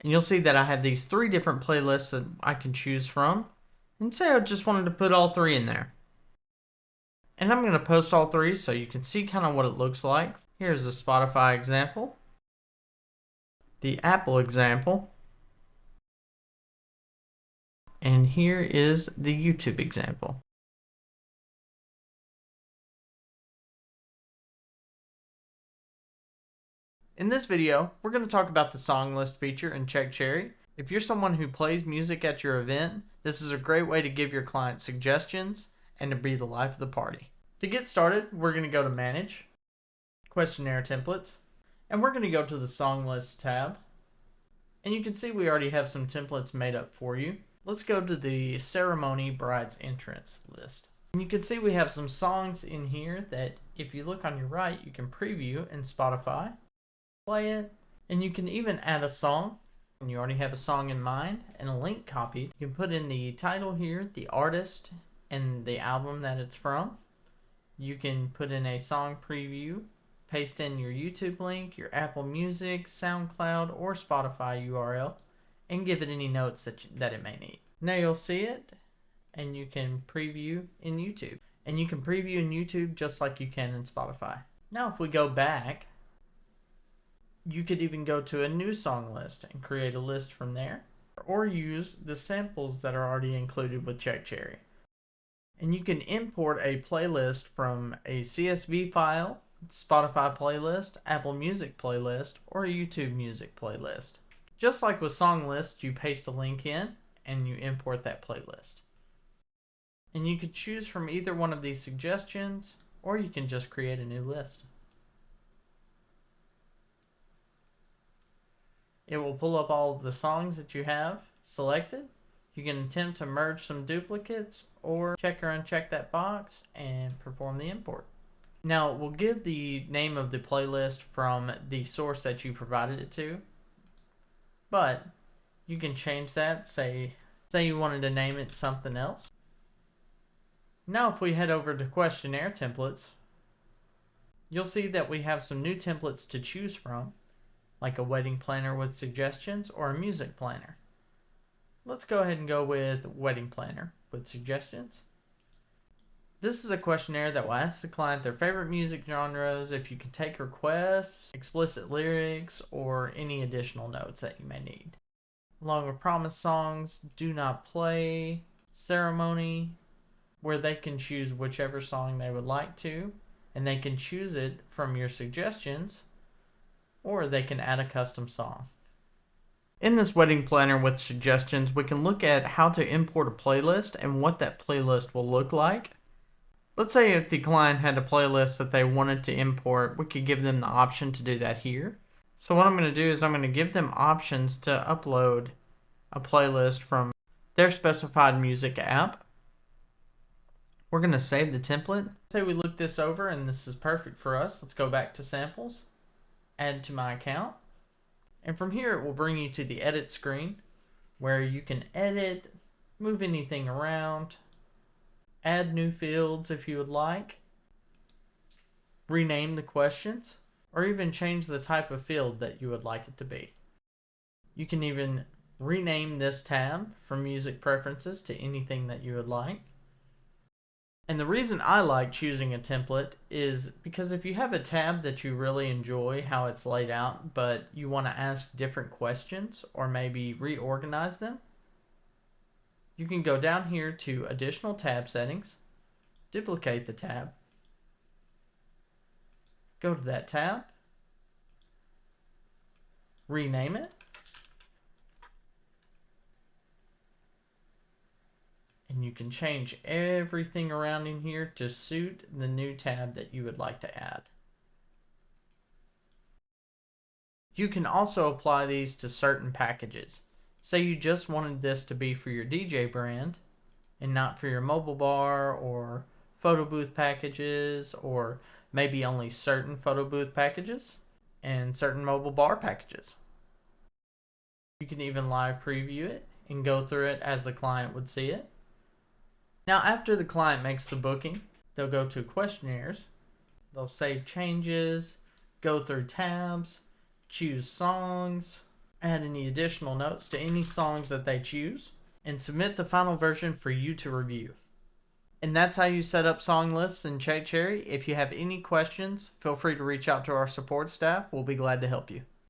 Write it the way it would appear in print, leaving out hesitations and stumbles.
And you'll see that I have these 3 different playlists that I can choose from. And say I just wanted to put all 3 in there. And I'm going to post all 3 so you can see kind of what it looks like. Here's the Spotify example, the Apple example, and here is the YouTube example. In this video, we're going to talk about the song list feature in CheckCherry. If you're someone who plays music at your event, this is a great way to give your clients suggestions and to be the life of the party. To get started, we're going to go to Manage, Questionnaire Templates, and we're going to go to the Song List tab. And you can see we already have some templates made up for you. Let's go to the Ceremony Bride's Entrance list. And you can see we have some songs in here that if you look on your right, you can preview in Spotify, play it, and you can even add a song. When you already have a song in mind and a link copied, you can put in the title here, the artist, and the album that it's from. You can put in a song preview, paste in your YouTube link, your Apple Music, SoundCloud, or Spotify URL, and give it any notes that it may need. Now you'll see it, and you can preview in YouTube. And you can preview in YouTube just like you can in Spotify. Now if we go back, you could even go to a new song list and create a list from there, or use the samples that are already included with CheckCherry. And you can import a playlist from a CSV file, Spotify playlist, Apple Music playlist, or a YouTube Music playlist. Just like with song lists, you paste a link in and you import that playlist. And you could choose from either one of these suggestions, or you can just create a new list. It will pull up all of the songs that you have selected. You can attempt to merge some duplicates or check or uncheck that box and perform the import. Now we'll give the name of the playlist from the source that you provided it to, but you can change that. Say you wanted to name it something else. Now if we head over to Questionnaire Templates, you'll see that we have some new templates to choose from, like a wedding planner with suggestions or a music planner. Let's go ahead and go with wedding planner with suggestions. This is a questionnaire that will ask the client their favorite music genres, if you can take requests, explicit lyrics, or any additional notes that you may need. Along with promise songs, do not play, ceremony, where they can choose whichever song they would like to, and they can choose it from your suggestions, or they can add a custom song. In this wedding planner with suggestions, we can look at how to import a playlist and what that playlist will look like. Let's say if the client had a playlist that they wanted to import, we could give them the option to do that here. So what I'm going to do is I'm going to give them options to upload a playlist from their specified music app. We're going to save the template. Say we look this over and this is perfect for us. Let's go back to samples, add to my account. And from here, it will bring you to the edit screen where you can edit, move anything around, add new fields if you would like, rename the questions, or even change the type of field that you would like it to be. You can even rename this tab from music preferences to anything that you would like. And the reason I like choosing a template is because if you have a tab that you really enjoy how it's laid out, but you want to ask different questions or maybe reorganize them, you can go down here to Additional Tab Settings, duplicate the tab, go to that tab, rename it, and you can change everything around in here to suit the new tab that you would like to add. You can also apply these to certain packages. Say you just wanted this to be for your DJ brand and not for your mobile bar or photo booth packages, or maybe only certain photo booth packages and certain mobile bar packages. You can even live preview it and go through it as the client would see it. Now after the client makes the booking, they'll go to Questionnaires, they'll save changes, go through tabs, choose songs, add any additional notes to any songs that they choose, and submit the final version for you to review. And that's how you set up song lists in Check Cherry. If you have any questions, feel free to reach out to our support staff. We'll be glad to help you.